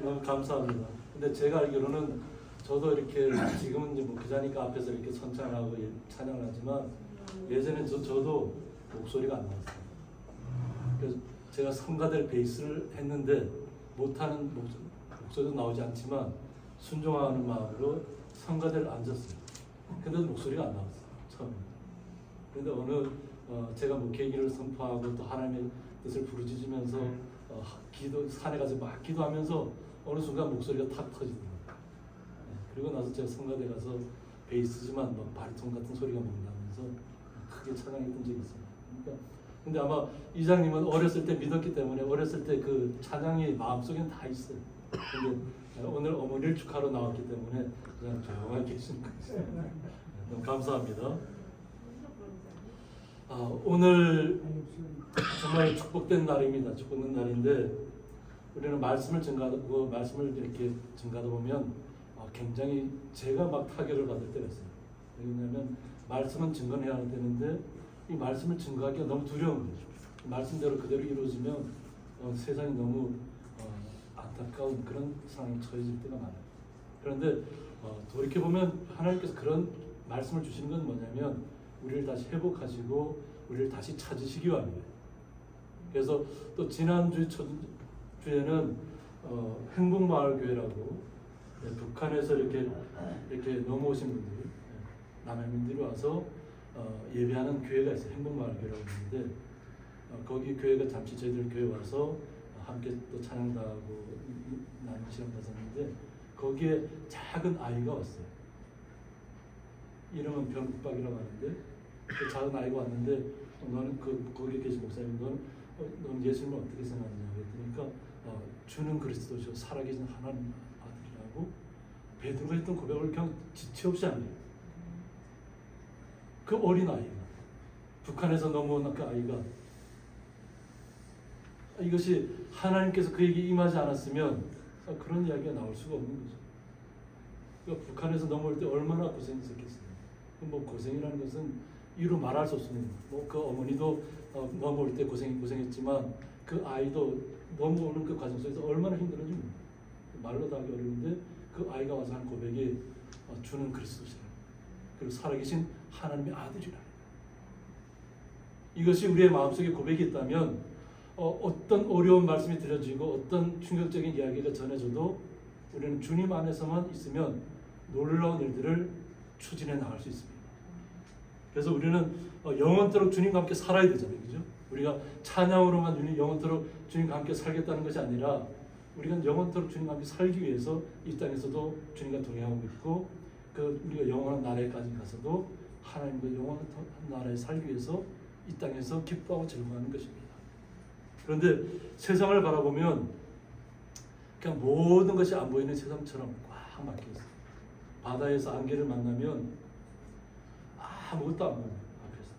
너무 감사합니다. 근데 제가 알기로는 저도 이렇게 지금은 이제 뭐 기자니까 앞에서 이렇게 선창하고 찬양을 하지만 예전에 저도 목소리가 안 나왔어요. 그래서 제가 성가될 베이스를 했는데 못하는 목소리도 나오지 않지만 순종하는 마음으로 성가대를 앉았어요. 근데도 목소리가 안 나왔어요. 처음에. 그런데 어느 제가 뭐 계기를 선포하고 또 하나님의 뜻을 부르짖으면서 기도 산에 가서 막 기도하면서 어느 순간 목소리가 탁 터지더라고요. 그리고 나서 제가 성가대 가서 베이스지만 막 바리톤 같은 소리가 막 나면서 크게 찬양했던 적이 있습니다. 그러니까 근데 아마 이장님은 어렸을 때 믿었기 때문에 어렸을 때 그 찬양이 마음속에는 다 있어요. 근데 오늘 어머니를 축하러 나왔기 때문에 그냥 조용하게 계시는 거예요. 너무 감사합니다. 오늘 정말 축복된 날입니다. 축복된 날인데 우리는 말씀을 증가하고 말씀을 이렇게 증가하다 보면 굉장히 제가 막 타격을 받을 때가 있어요. 왜냐하면 말씀은 증거해야 되는데 이 말씀을 증거하기가 너무 두려운 거죠. 말씀대로 그대로 이루어지면 세상이 너무 안타까운 그런 상황에 처해질 때가 많아요. 그런데 돌이켜보면 하나님께서 그런 말씀을 주시는 건 뭐냐면 우리를 다시 회복하시고 우리를 다시 찾으시기 위함이에요. 그래서 또 지난주 주에는 행복마을교회라고 북한에서 이렇게 넘어오신 분들이 남해민들이 와서 예배하는 교회가 있어요. 행복마을교회라고 있는데 거기 교회가 잠시 저희들 교회 와서 함께 또 찬양도 하고 나는 시간 가졌는데 거기에 작은 아이가 왔어요. 이름은 병국박이라고 하는데 그 작은 아이가 왔는데 너는 거기 계신 목사님 너는 예수님을 어떻게 생각하느냐 그랬더니까 주는 그리스도죠 살아계신 하나님 아들이라고 베드로가 했던 고백을 그냥 지체 없이 하는 거예요. 그 어린 아이가 북한에서 넘어온 그 아이가 이것이 하나님께서 그에게 임하지 않았으면 그런 이야기가 나올 수가 없는 거죠. 그러니까 북한에서 넘어올 때 얼마나 고생했었겠어요. 뭐 고생이라는 것은 이루 말할 수 없습니다. 뭐 그 어머니도 넘어올 때 고생했지만 그 아이도 넘어오는 그 과정 속에서 얼마나 힘들었는지 말로 다 하기 어려운데 그 아이가 와서 한 고백이 주는 그리스도시라. 그리고 살아계신 하나님의 아들이라. 이것이 우리의 마음속에 고백이 있다면 어떤 어려운 말씀이 들려지고 어떤 충격적인 이야기가 전해져도 우리는 주님 안에서만 있으면 놀라운 일들을 추진해 나갈 수 있습니다. 그래서 우리는 영원토록 주님과 함께 살아야 되잖아요. 그죠? 우리가 찬양으로만 영원토록 주님과 함께 살겠다는 것이 아니라 우리가 영원토록 주님과 함께 살기 위해서 이 땅에서도 주님과 동행하고 있고 우리가 영원한 나라에까지 가서도 하나님과 영원한 나라에 살기 위해서 이 땅에서 기뻐하고 즐거워하는 것입니다. 그런데 세상을 바라보면 그냥 모든 것이 안 보이는 세상처럼 꽉 막혀 있어요. 바다에서 안개를 만나면 아무것도 안 보여요. 앞에서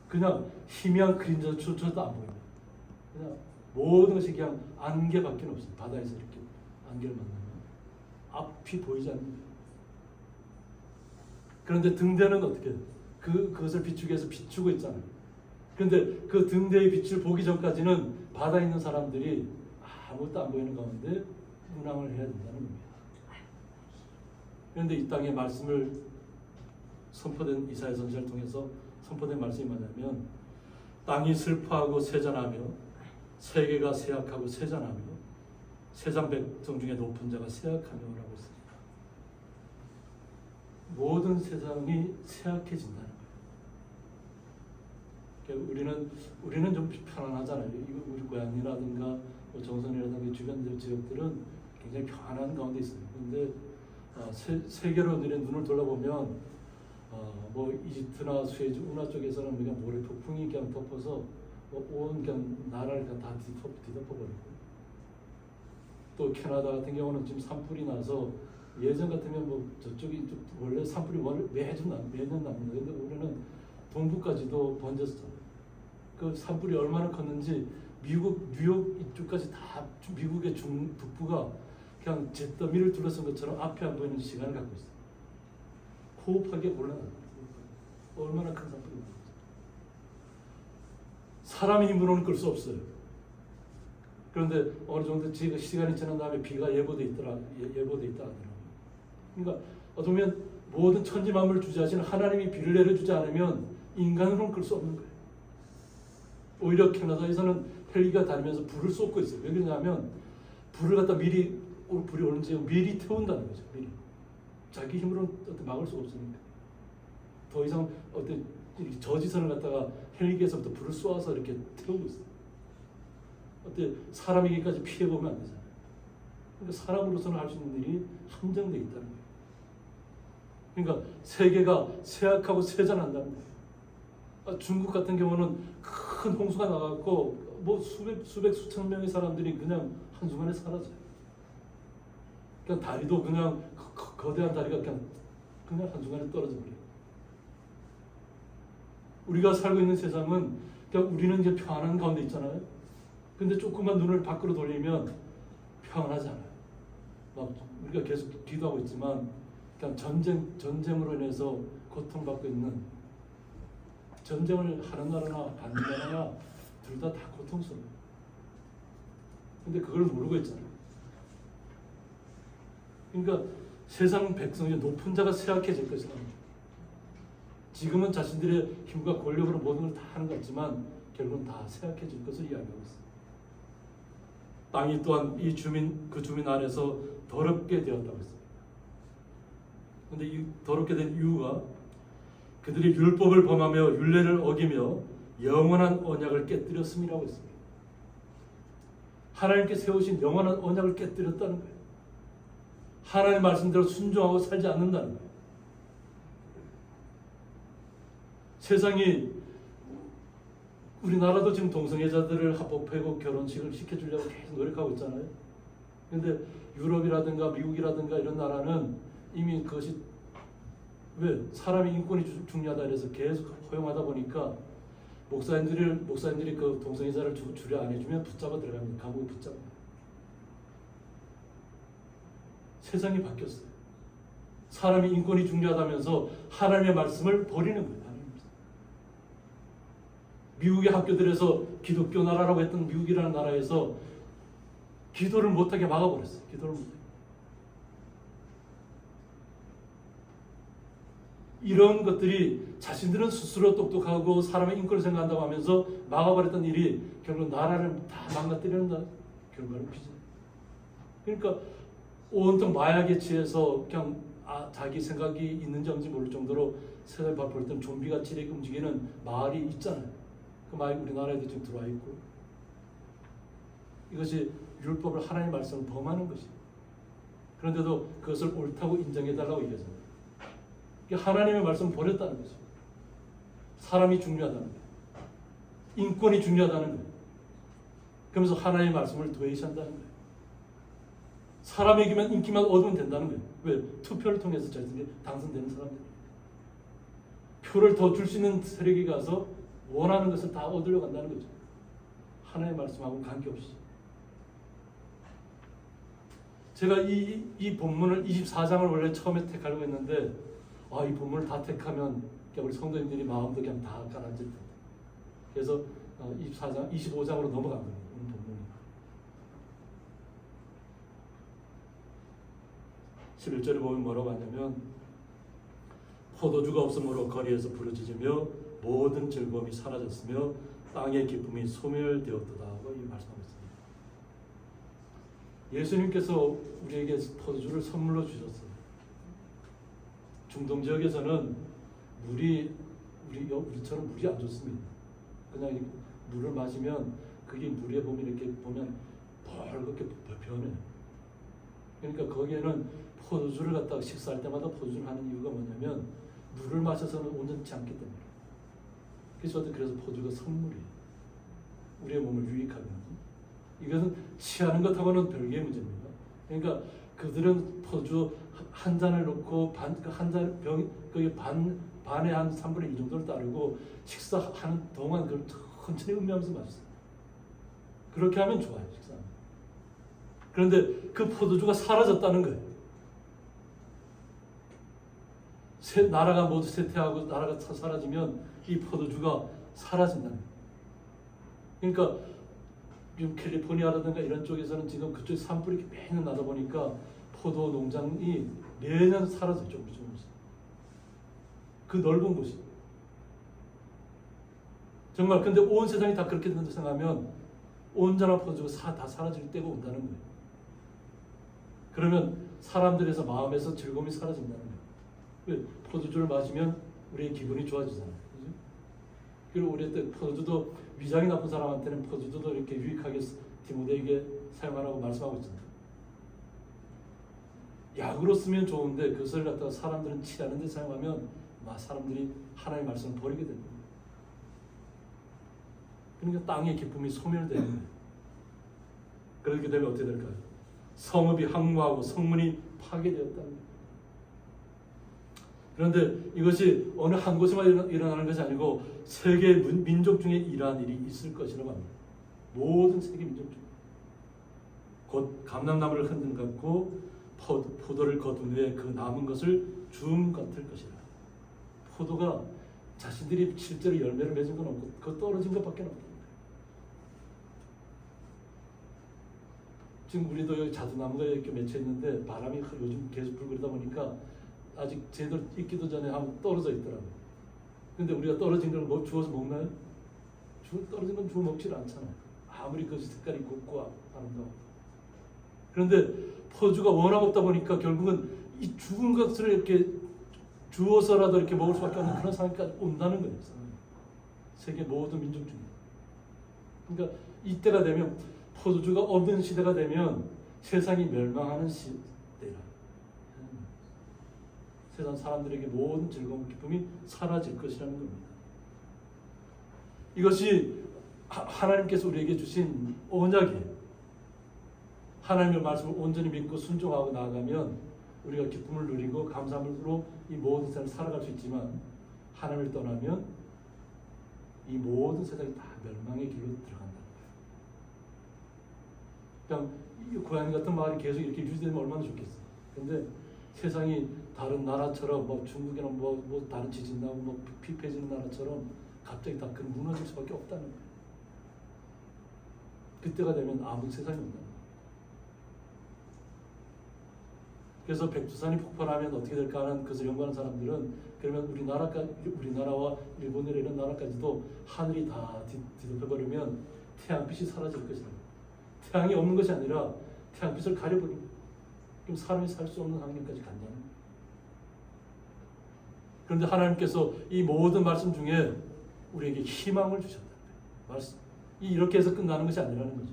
그냥 희미한 그림자조차도 안 보여요. 그냥 모든 것이 그냥 안개밖에 없어요. 바다에서 이렇게 안개를 만나면 앞이 보이지 않는 거예요. 그런데 등대는 어떻게 해요? 그것을 비추기 위해서 비추고 있잖아요. 그런데 그 등대의 빛을 보기 전까지는 바다에 있는 사람들이 아무것도 안 보이는 가운데 운항을 해야 된다는 겁니다. 그런데 이 땅의 말씀을 선포된 이사야 선지자를 통해서 선포된 말씀이 뭐냐면 땅이 슬퍼하고 세잔하며 세계가 쇠약하고 세잔하며 세상 백성 중에 높은 자가 쇠약하며라고 했습니다. 모든 세상이 쇠약해진다는 거예요. 우리는 좀 편안하잖아요. 우리 고향이라든가 정선이라든가 주변 지역들은 굉장히 편안한 가운데 있습니다. 그런데 세계로 눈을 돌아보면 뭐 이집트나 수에즈 운하 쪽에서는 그냥 모래 폭풍이 그냥 덮어서 온 그냥 나라를 다 뒤덮어버리고 또 캐나다 같은 경우는 지금 산불이 나서 예전 같으면 뭐 저쪽이 원래 산불이 매년 납니다. 그런데 우리는 동부까지도 번졌어요. 그 산불이 얼마나 컸는지 미국 뉴욕 이쪽까지 다 미국의 북부가 그냥 잿더미를 둘러싼 것처럼 앞에 안 보이는 시간을 갖고 있어요. 호흡하기가 곤란해요. 얼마나 큰 산불이 나는지. 사람의 힘으로는 끌 수 없어요. 그런데 어느 정도 시간이 지난 다음에 비가 예보돼 있다 하더라고요. 그러니까 어떻게 보면 모든 천지 만물을 주재하시는 하나님이 비를 내려주지 않으면 인간으로는 그럴 수 없는 거예요. 오히려 캐나다에서는 헬기가 다니면서 불을 쏟고 있어요. 왜 그러냐면 불을 갖다 미리 불이 오는지 미리 태운다는 거죠. 미리. 자기 힘으로는 막을 수가 없으니까. 더 이상 어떤 저지선을 갖다가 헬기에서부터 불을 쏘아서 이렇게 태우고 있어요. 어때 사람에게까지 피해 보면 안 되잖아요. 그러니까 사람으로서는 할 수 있는 일이 한정되어 있다는 거예요. 그러니까 세계가 쇠약하고 쇠잔한다는 거예요. 중국 같은 경우는 큰 홍수가 나갖고 뭐 수백 수천 명의 사람들이 그냥 한순간에 사라져요. 그냥 다리도 그냥 거대한 다리가 그냥 한순간에 떨어져 버려요. 우리가 살고 있는 세상은 그냥 우리는 이제 평안한 가운데 있잖아요. 근데 조금만 눈을 밖으로 돌리면 평안하지 않아요. 막 우리가 계속 기도하고 있지만 그냥 전쟁으로 인해서 고통받고 있는, 전쟁을 하는 나라나 받는 나라나 둘 다 고통스러워요. 근데 그걸 모르고 있잖아요. 그러니까 세상 백성이 높은 자가 쇠약해질 것이다. 지금은 자신들의 힘과 권력으로 모든 걸 다 하는 것 같지만 결국은 다 쇠약해질 것을 이야기하고 있습니다. 땅이 또한 그 주민 안에서 더럽게 되었다고 했습니다. 그런데 이 더럽게 된 이유가 그들이 율법을 범하며 율례를 어기며 영원한 언약을 깨뜨렸음이라고 했습니다. 하나님께 세우신 영원한 언약을 깨뜨렸다는 거예요. 하나님의 말씀대로 순종하고 살지 않는다는 거예요. 세상이, 우리나라도 지금 동성애자들을 합법화하고 결혼식을 시켜주려고 계속 노력하고 있잖아요. 그런데 유럽이라든가 미국이라든가 이런 나라는 이미 그것이 왜 사람의 인권이 중요하다 해서 계속 허용하다 보니까 목사님들이 그 동성애자를 주례 안 해주면 붙잡아 들어갑니다. 감옥에 붙잡아. 세상이 바뀌었어요. 사람의 인권이 중요하다면서 하나님의 말씀을 버리는 거예요. 미국의 학교들에서 기독교 나라라고 했던 미국이라는 나라에서 기도를 못하게 막아버렸어요. 기도를 못하게. 이런 것들이 자신들은 스스로 똑똑하고 사람의 인권을 생각한다고 하면서 막아버렸던 일이 결국 나라를 다 망가뜨리는 결과를 빚어요. 그러니까 온통 마약에 취해서 그냥 자기 생각이 있는지 없는지 모를 정도로 세상에 볼 때는 좀비같이 이렇게 움직이는 마을이 있잖아요. 그 마을이 우리나라에도 지금 들어와 있고, 이것이 율법을 하나님의 말씀을 범하는 것이에요. 그런데도 그것을 옳다고 인정해달라고 얘기하잖아요. 하나님의 말씀을 버렸다는 거죠. 사람이 중요하다는 거예요. 인권이 중요하다는 거예요. 그러면서 하나님의 말씀을 도외시한다는 거예요. 사람에게만 인기만 얻으면 된다는 거예요. 왜? 투표를 통해서 자신들이 당선되는 사람들. 표를 더 줄 수 있는 세력이 가서 원하는 것을 다 얻으려 간다는 거죠. 하나님의 말씀하고는 관계없이. 제가 이 본문을 24장을 원래 처음에 택하려고 했는데 이 본문을 다 택하면 우리 성도님들이 마음도 그냥 다 가라앉을 텐데. 그래서 25장으로 넘어간 거예요. 오늘 본문이. 11절에 보면 뭐라고 하냐면 포도주가 없으므로 거리에서 부르짖으며 모든 즐거움이 사라졌으며 땅의 기쁨이 소멸되었도다 하고 말씀하고 있습니다. 예수님께서 우리에게 포도주를 선물로 주셨어요. 중동 지역에서는 우리처럼 물이 안 좋습니다. 그냥 물을 마시면 그게 물에 보면 이렇게 보면 벌겋게 변해요. 그러니까 거기에는 포도주를 갖다가 식사할 때마다 포도주를 하는 이유가 뭐냐면 물을 마셔서는 온전치 않기 때문에. 그래서 포도주가 선물이에요. 우리의 몸을 유익하게 하는. 이것은 취하는 것하고는 별개의 문제입니다. 그러니까 그들은 포도주 한 잔을 놓고 거기 반에 한 3분의 1 정도를 따르고 식사하는 동안 그걸 천천히 음미하면서 마셨어요. 그렇게 하면 좋아요, 식사는. 그런데 그 포도주가 사라졌다는 거예요. 나라가 모두 쇠퇴하고 나라가 사라지면 이 포도주가 사라진다는 거예요. 그러니까 지금 캘리포니아라든가 이런 쪽에서는 지금 그쪽 산불이 매년 나다 보니까 포도 농장이 매년 사라져 조금씩. 그 넓은 곳이. 정말 근데 온 세상이 다 그렇게 된다고 생각하면 온전한 포도주가 다 사라질 때가 온다는 거예요. 그러면 사람들에서 마음에서 즐거움이 사라진다는 거예요. 포도주를 마시면 우리의 기분이 좋아지잖아요. 그죠? 그리고 우리 때 포도주도 위장이 나쁜 사람한테는 포도주도 이렇게 유익하게 디모데에게 사용하라고 말씀하고 있잖아요. 약으로 쓰면 좋은데 그것을 갖다가 사람들은 치료하는 데 사용하면 사람들이 하나님의 말씀을 버리게 됩니다. 그러니까 땅의 기쁨이 소멸되는 거예요. 그렇게 되면 어떻게 될까요? 성읍이 항무하고 성문이 파괴되었다는 거예요. 그런데 이것이 어느 한 곳에만 일어나는 것이 아니고 세계 민족 중에 이러한 일이 있을 것이라고 합니다. 모든 세계 민족 중에. 곧 감람나무를 흔든 것 같고 포도를 거둔 후에 그 남은 것을 줌 같을 것이라. 포도가 자신들이 실제로 열매를 맺은 건 없고 그 떨어진 것밖에 없다. 지금 우리도 여기 자두나무가 이렇게 맺혀 있는데 바람이 요즘 계속 불고 그러다 보니까 아직 제대로 익기도 전에 한번 떨어져 있더라고요. 근데 우리가 떨어진 걸 주워서 먹나요? 떨어진 건 주워 먹질 않잖아요. 아무리 그 색깔이 곱고 아름다워. 그런데 포도주가 워낙 없다 보니까 결국은 이 죽은 것을 이렇게 주워서라도 이렇게 먹을 수밖에 없는 그런 상황까지 온다는 거예요. 세계 모든 민족 중에. 그러니까 이때가 되면 포도주가 없는 시대가 되면 세상이 멸망하는 시대라. 세상 사람들에게 모든 즐거움, 기쁨이 사라질 것이라는 겁니다. 이것이 하나님께서 우리에게 주신 언약이에요. 하나님의 말씀을 온전히 믿고 순종하고 나아가면 우리가 기쁨을 누리고 감사함으로 이 모든 세상을 살아갈 수 있지만 하나님을 떠나면 이 모든 세상이 다 멸망의 길로 들어간다. 그냥 이 고양이 같은 마을이 계속 이렇게 유지되면 얼마나 좋겠어요. 근데 세상이 다른 나라처럼 중국이나 다른 지진 나고 피폐해지는 나라처럼 갑자기 다 무너질 수밖에 없다는 거예요. 그때가 되면 아무 세상이 없다. 그래서 백두산이 폭발하면 어떻게 될까 하는 그것을 연구하는 사람들은 그러면 우리나라와 일본이나 이런 나라까지도 하늘이 다 뒤덮여버리면 태양빛이 사라질 것이다. 태양이 없는 것이 아니라 태양빛을 가려버리고 그럼 사람이 살 수 없는 환경까지 간다는 거예요. 그런데 하나님께서 이 모든 말씀 중에 우리에게 희망을 주셨다. 말씀. 이렇게 해서 끝나는 것이 아니라는 거죠.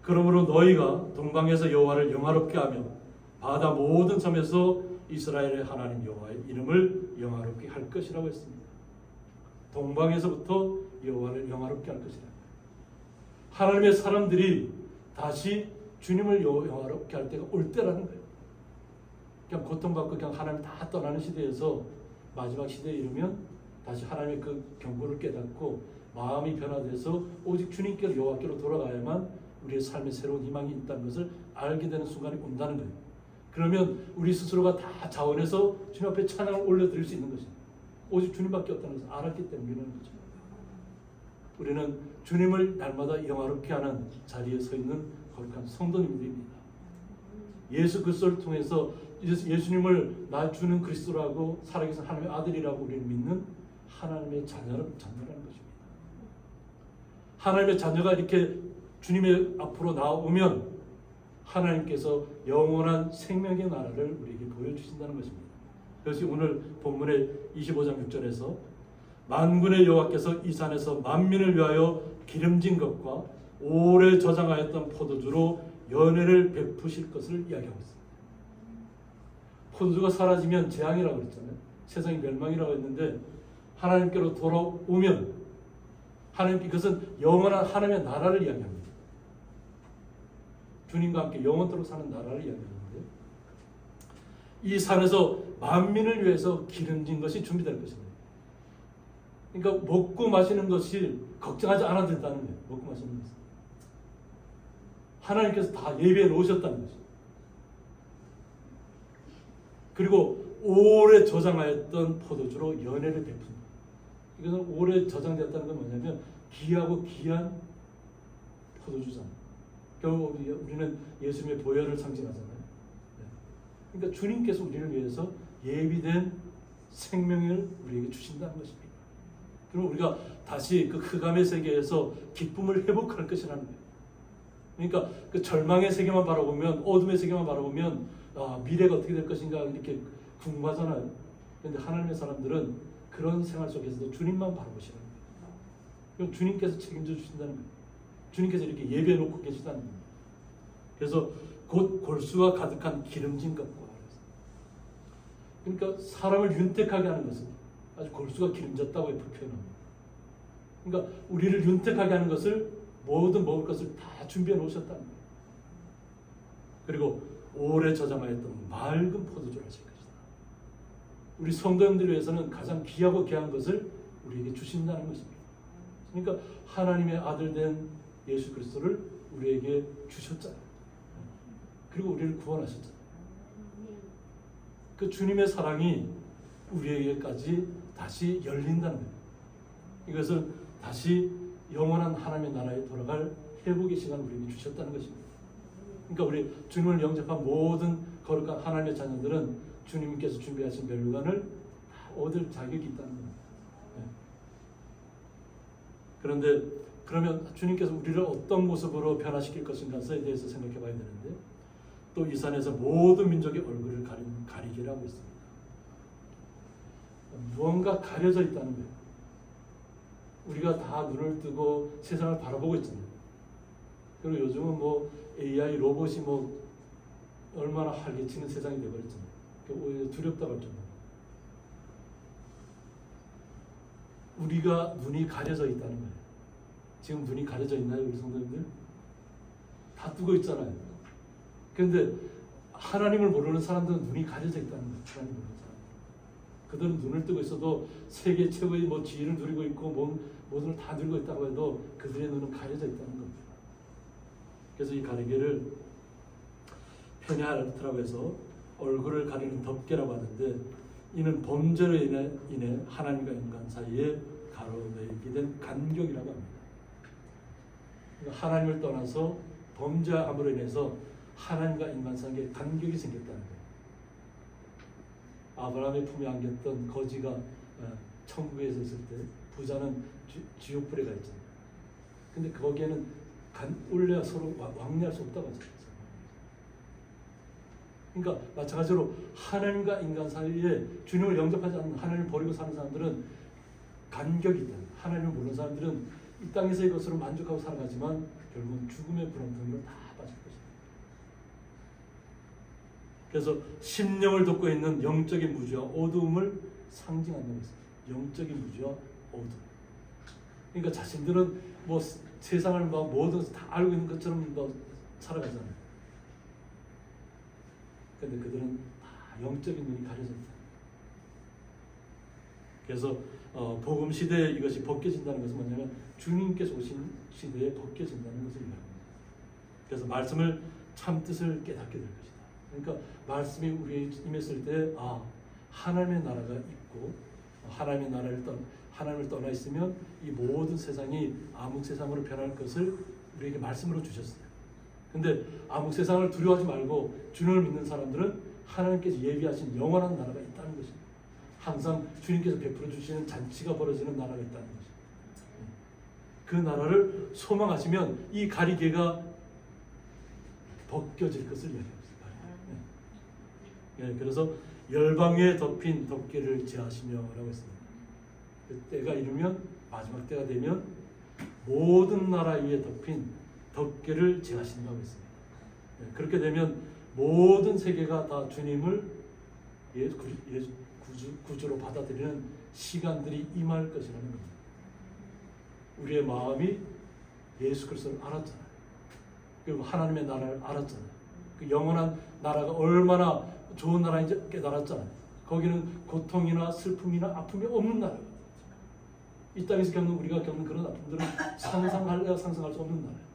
그러므로 너희가 동방에서 여호와를 영화롭게 하며 바다 모든 섬에서 이스라엘의 하나님 여호와의 이름을 영화롭게 할 것이라고 했습니다. 동방에서부터 여호와를 영화롭게 할 것이라. 하나님의 사람들이 다시 주님을 영화롭게 할 때가 올 때라는 거예요. 그냥 고통받고 그냥 하나님 다 떠나는 시대에서 마지막 시대에 이르면 다시 하나님의 그 경고를 깨닫고 마음이 변화돼서 오직 주님께로 여호와께로 돌아가야만 우리의 삶에 새로운 희망이 있다는 것을 알게 되는 순간이 온다는 거예요. 그러면 우리 스스로가 다 자원해서 주님 앞에 찬양을 올려드릴 수 있는 것입니다. 오직 주님밖에 없다는 것을 알았기 때문이라는 거죠. 우리는 주님을 날마다 영화롭게 하는 자리에 서 있는 거룩한 성도님들입니다. 예수 그리스도를 통해서 예수님을 나 주는 그리스도라고 살아계신 하나님의 아들이라고 우리는 믿는 하나님의 자녀라는 것입니다. 하나님의 자녀가 이렇게 주님의 앞으로 나오면 하나님께서 영원한 생명의 나라를 우리에게 보여주신다는 것입니다. 그래서 오늘 본문의 25장 6절에서 만군의 여호와께서 이 산에서 만민을 위하여 기름진 것과 오래 저장하였던 포도주로 연회를 베푸실 것을 이야기하고 있습니다. 포도주가 사라지면 재앙이라고 그랬잖아요. 세상이 멸망이라고 했는데 하나님께로 돌아오면 하나님 이것은 영원한 하나님의 나라를 이야기합니다. 주님과 함께 영원토록 사는 나라를 이야기하는데 이 산에서 만민을 위해서 기름진 것이 준비될 것입니다. 그러니까 먹고 마시는 것이 걱정하지 않아도 된다는 거예요. 먹고 마시는 것은. 하나님께서 다 예비해 놓으셨다는 거죠. 그리고 오래 저장하였던 포도주로 연회를 베푼다. 이것은 오래 저장되었다는 건 뭐냐면 귀하고 귀한 포도주잖아요. 결국 우리는 예수님의 보혈을 상징하잖아요. 그러니까 주님께서 우리를 위해서 예비된 생명을 우리에게 주신다는 것입니다. 그럼 우리가 다시 그 흑암의 세계에서 기쁨을 회복할 것이라는 거예요. 그러니까 그 절망의 세계만 바라보면, 어둠의 세계만 바라보면 미래가 어떻게 될 것인가 이렇게 궁금하잖아요. 그런데 하나님의 사람들은 그런 생활 속에서도 주님만 바라보시는 거예요. 그럼 주님께서 책임져 주신다는 거예요. 주님께서 이렇게 예배해 놓고 계시다는 거예요. 그래서 곧 골수가 가득한 기름진 것과, 그러니까 사람을 윤택하게 하는 것은 아주 골수가 기름졌다고 표현합니다. 그러니까 우리를 윤택하게 하는 것을, 모든 먹을 것을 다 준비해 놓으셨다는 거예요. 그리고 오래 저장하였던 맑은 포도주를 하실 것이다. 우리 성도님들 위해서는 가장 귀하고 귀한 것을 우리에게 주신다는 것입니다. 그러니까 하나님의 아들 된 예수 그리스도를 우리에게 주셨잖아요. 그리고 우리를 구원하셨잖아요. 그 주님의 사랑이 우리에게까지 다시 열린다는 거예요. 이것을 다시 영원한 하나님의 나라에 돌아갈 회복의 시간을 우리에게 주셨다는 것입니다. 그러니까 우리 주님을 영접한 모든 거룩한 하나님의 자녀들은 주님께서 준비하신 멸류관을 다 얻을 자격이 있다는 겁니다. 그런데 그러면 주님께서 우리를 어떤 모습으로 변화시킬 것인가에 대해서 생각해 봐야 되는데, 또 이 산에서 모든 민족의 얼굴을 가리기를 하고 있습니다. 무언가 가려져 있다는 거예요. 우리가 다 눈을 뜨고 세상을 바라보고 있잖아요. 그리고 요즘은 뭐 AI 로봇이 뭐 얼마나 활개치는 세상이 되어버렸잖아요. 오히려 두렵다고 할 정도로. 우리가 눈이 가려져 있다는 거예요. 지금 눈이 가려져 있나요, 우리 성도님들? 다 뜨고 있잖아요. 그런데 하나님을 모르는 사람들은 눈이 가려져 있다는 거예요. 하나님을 모르는 사람들. 그들은 눈을 뜨고 있어도 세계 최고의 뭐 지위를 누리고 있고 모든 걸 다 누리고 있다고 해도 그들의 눈은 가려져 있다는 겁니다. 그래서 이 가리개를 페냐알트라고 해서 얼굴을 가리는 덮개라고 하는데, 이는 범죄로 인해 하나님과 인간 사이에 가로막게 된 간격이라고 합니다. 그러니까 하나님을 떠나서 범죄함으로 인해서 하나님과 인간 사이에 간격이 생겼다는 거예요. 아브라함의 품에 안겼던 거지가 천국에 있을 때 부자는 지옥불에 가 있잖아요. 근데 거기에는 원래 서로 왕래할 수 없다고 하잖아요. 그러니까 마찬가지로 하나님과 인간 사이에 주님을 영접하지 않는, 하나님을 버리고 사는 사람들은 간격이 있다. 하나님을 모르는 사람들은 이 땅에서의 것으로 만족하고 살아가지만 결국은 죽음의 구렁텅이로 다 빠질 것입니다. 그래서 심령을 덮고 있는 영적인 무지와 어두움을 상징한다고 했어요. 영적인 무지와 어두움. 그러니까 자신들은 뭐 세상을 막 모든 것을 다 알고 있는 것처럼 뭐 살아가잖아요. 그런데 그들은 다 영적인 눈이 가려져 있다. 그래서 복음 시대에 이것이 벗겨진다는 것은 뭐냐면 주님께서 오신 시대에 벗겨진다는 것을 말합니다. 그래서 말씀을 참 뜻을 깨닫게 될 것이다. 그러니까 말씀이 우리에게 임했을 때 하나님의 나라가 있고, 하나님을 떠나 있으면 이 모든 세상이 암흑 세상으로 변할 것을 우리에게 말씀으로 주셨어요. 근데 암흑 세상을 두려워하지 말고 주님을 믿는 사람들은 하나님께서 예비하신 영원한 나라가 있다는 것입니다. 항상 주님께서 베풀어 주시는 잔치가 벌어지는 나라가 있다는 것입니다. 그 나라를 소망하시면 이 가리개가 벗겨질 것을 이야기합니다. 그래서 열방에 덮인 덮개를 제하시며라고 했습니다. 그 때가 이르면, 마지막 때가 되면 모든 나라 위에 덮인 덮개를 제하신다고 했습니다. 그렇게 되면 모든 세계가 다 주님을 구주로 받아들이는 시간들이 임할 것이라는 겁니다. 우리의 마음이 예수 그리스도를 알았잖아요. 그리고 하나님의 나라를 알았잖아요. 그 영원한 나라가 얼마나 좋은 나라인지 깨달았잖아요. 거기는 고통이나 슬픔이나 아픔이 없는 나라예요. 이 땅에서 우리가 겪는 그런 아픔들은 상상할 수 없는 나라예요.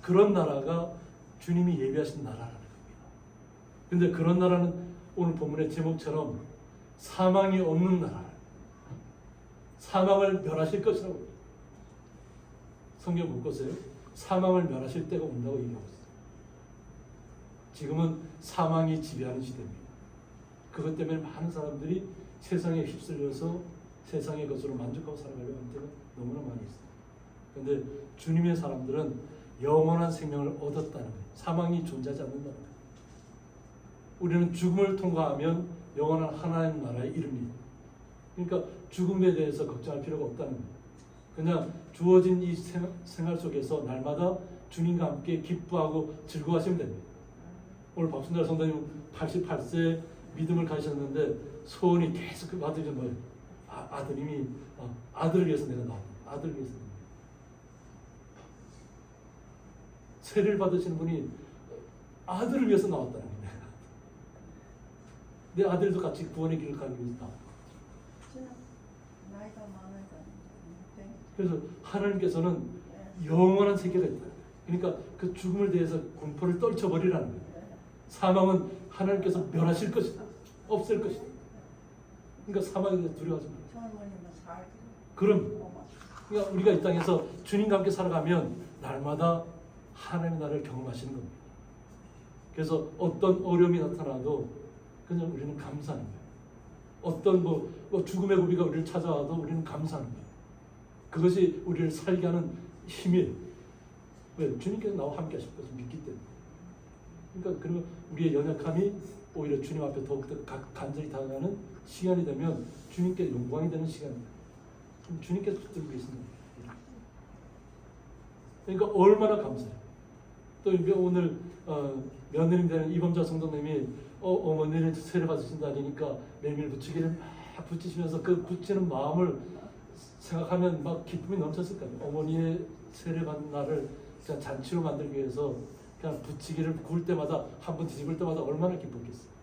그런 나라가 주님이 예비하신 나라라는 겁니다. 근데 그런 나라는 오늘 본문의 제목처럼 사망이 없는 나라, 사망을 멸하실 것이라고. 성경 묶었어요. 사망을 멸하실 때가 온다고 얘기하고 있어요. 지금은 사망이 지배하는 시대입니다. 그것 때문에 많은 사람들이 세상에 휩쓸려서 세상의 것으로 만족하고 살아가려고 하는 때가 너무나 많이 있어요. 그런데 주님의 사람들은 영원한 생명을 얻었다는 거예요. 사망이 존재하지 않는다는 거예요. 우리는 죽음을 통과하면 영원한 하나님 나라에 이릅니다. 그러니까 죽음에 대해서 걱정할 필요가 없다는 거예요. 그냥 주어진 이 생활 속에서 날마다 주님과 함께 기뻐하고 즐거워하시면 됩니다. 오늘 박순달 성도님 88세 믿음을 가지셨는데 소원이 계속 그 아들이 뭐예요? 아드님이 아들을 위해서 내가 나왔다. 아들을 위해서. 세례를 받으시는 분이 아들을 위해서 나왔다는 거예요. 내 아들도 같이 구원의 길을 가기 위해서 나왔다. 그래서 하나님께서는 영원한 세계가 있다. 그러니까 그 죽음을 대해서 공포를 떨쳐버리라는 거예요. 사망은 하나님께서 멸하실 것이다. 없앨 것이다. 그러니까 사망에 대해서 두려워하지 말아요. 그럼 그러니까 우리가 이 땅에서 주님과 함께 살아가면 날마다 하나님의 나라를 경험하시는 겁니다. 그래서 어떤 어려움이 나타나도 그냥 우리는 감사하는 거예요. 어떤 뭐 죽음의 고비가 우리를 찾아와도 우리는 감사하는 거예요. 그것이 우리를 살게 하는 힘이에요. 왜? 주님께서 나와 함께 하실 것을 믿기 때문에. 그러니까 그러면 우리의 연약함이 오히려 주님 앞에 더욱더 간절히 다가가는 시간이 되면 주님께 영광이 되는 시간입니다. 그럼 주님께서 붙들고 계십니다. 그러니까 얼마나 감사해요. 또 오늘 며느님 되는 이범자 성도님이 어머니를 세례 받으신다니까 메밀 부치기를 막 붙이시면서 그 붙이는 마음을 생각하면 막 기쁨이 넘쳤을 거예요. 어머니의 세례 받는 날을 그냥 잔치로 만들기 위해서 그냥 부치기를 구울 때마다 한 번 뒤집을 때마다 얼마나 기뻤겠어요.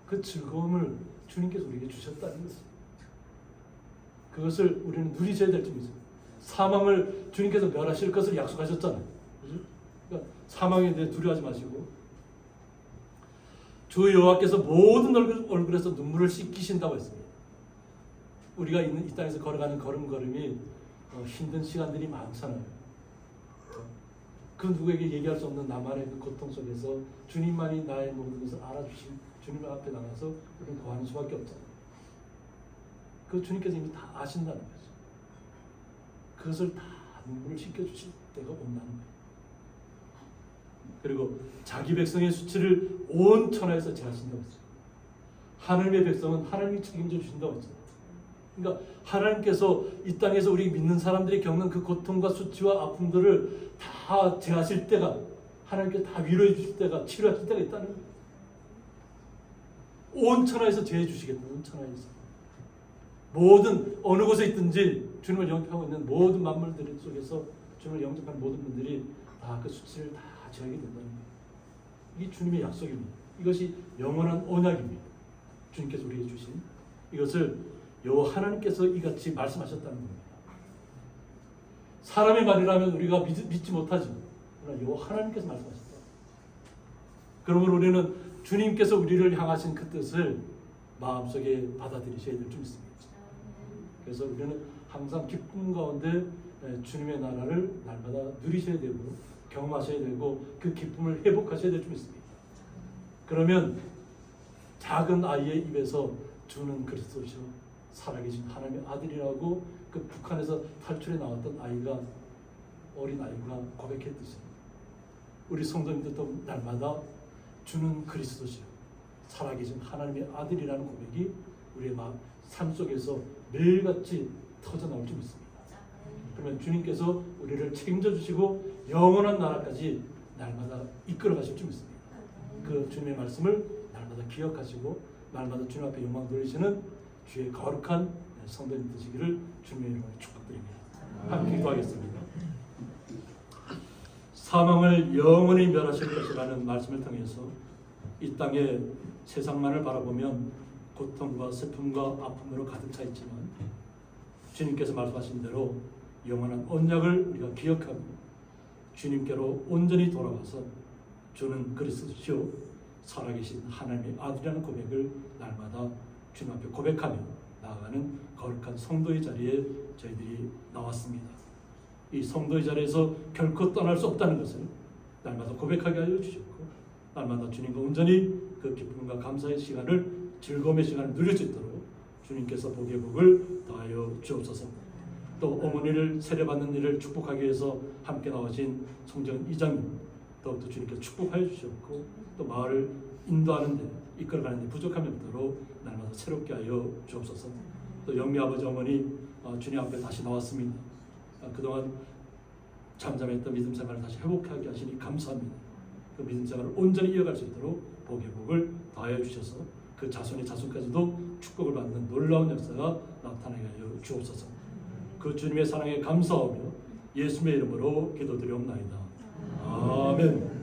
그 즐거움을 주님께서 우리에게 주셨다는 것입니다. 그것을 우리는 누리셔야 될 점이죠. 사망을 주님께서 멸하실 것을 약속하셨잖아요. 그러니까 사망에 대해 두려워하지 마시고 주 여호와께서 모든 얼굴에서 눈물을 씻기신다고 했습니다. 우리가 있는 이 땅에서 걸어가는 걸음걸음이 힘든 시간들이 많잖아요. 그 누구에게 얘기할 수 없는 나만의 그 고통 속에서 주님만이 나의 모든 것을 알아주신 주님 앞에 나가서 우리는 구하는 수밖에 없잖아요. 그 주님께서 이미 다 아신다는 거죠. 그것을 다 눈물을 씻겨주실 때가 온다는 거예요. 그리고 자기 백성의 수치를 온 천하에서 제하신다고 했어요. 하나님의 백성은 하나님이 책임져 주신다고 했어요. 그러니까 하나님께서 이 땅에서 우리 믿는 사람들이 겪는 그 고통과 수치와 아픔들을 다 제하실 때가, 하나님께 다 위로해 주실 때가, 치료하실 때가 있다는 거예요. 온 천하에서 제해 주시겠다. 온 천하에서 모든 어느 곳에 있든지 주님을 영접하고 있는 모든 만물들 속에서 주님을 영접하는 모든 분들이 다 그 수치를 다 제하게 된다는 거예요. 이게 주님의 약속입니다. 이것이 영원한 언약입니다. 주님께서 우리에게 주신 이것을 여호와 하나님께서 이같이 말씀하셨다는 겁니다. 사람의 말이라면 우리가 믿지 못하죠. 그러나 여호와 하나님께서 말씀하셨다. 그러므로 우리는 주님께서 우리를 향하신 그 뜻을 마음속에 받아들이셔야 될 줄 믿습니다. 그래서 우리는 항상 기쁨 가운데 주님의 나라를 날마다 누리셔야 되고 경험하셔야 되고 그 기쁨을 회복하셔야 될 줄 믿습니다. 그러면 작은 아이의 입에서 주는 그리스도시요 살아계신 하나님의 아들이라고 그 북한에서 탈출해 나왔던 아이가, 어린 아이가 고백했듯이 우리 성도님들도 날마다 주는 그리스도시요 살아계신 하나님의 아들이라는 고백이 우리의 삶 속에서 매일같이 터져나올 줄 믿습니다. 그러면 주님께서 우리를 책임져 주시고 영원한 나라까지 날마다 이끌어 가실 줄 믿습니다. 그 주님의 말씀을 날마다 기억하시고 날마다 주님 앞에 영광 돌리시는 주의 거룩한 성도님 되시기를 주님의 이름으로 축복드립니다. 함께 기도하겠습니다. 사망을 영원히 멸하실 것이라는 말씀을 통해서 이 땅에 세상만을 바라보면 고통과 슬픔과 아픔으로 가득 차 있지만 주님께서 말씀하신 대로 영원한 언약을 우리가 기억하고 주님께로 온전히 돌아와서 주는 그리스도시요 살아계신 하나님의 아들이라는 고백을 날마다 주님 앞에 고백하며 나아가는 거룩한 성도의 자리에 저희들이 나왔습니다. 이 성도의 자리에서 결코 떠날 수 없다는 것을 날마다 고백하게 하여 주셨고, 날마다 주님과 온전히 그 기쁨과 감사의 시간을, 즐거움의 시간을 누릴 수 있도록 주님께서 복의 복을 더하여 주옵소서. 또 어머니를 세례받는 일을 축복하기 위해서 함께 나오신 송정 이장님 더욱더 주님께서 축복하여 주셨고, 또 마을을 인도하는 데, 이끌어가는 데 부족함이 없도록 날마다 새롭게 하여 주옵소서. 또 영미 아버지 어머니 주님 앞에 다시 나왔습니다. 그동안 잠잠했던 믿음 생활을 다시 회복하게 하시니 감사합니다. 그 믿음 생활을 온전히 이어갈 수 있도록 복의 복을 더하여 주셔서 그 자손의 자손까지도 축복을 받는 놀라운 역사가 나타나게 하여 주옵소서. 그 주님의 사랑에 감사하며 예수님의 이름으로 기도드리옵나이다. 아멘.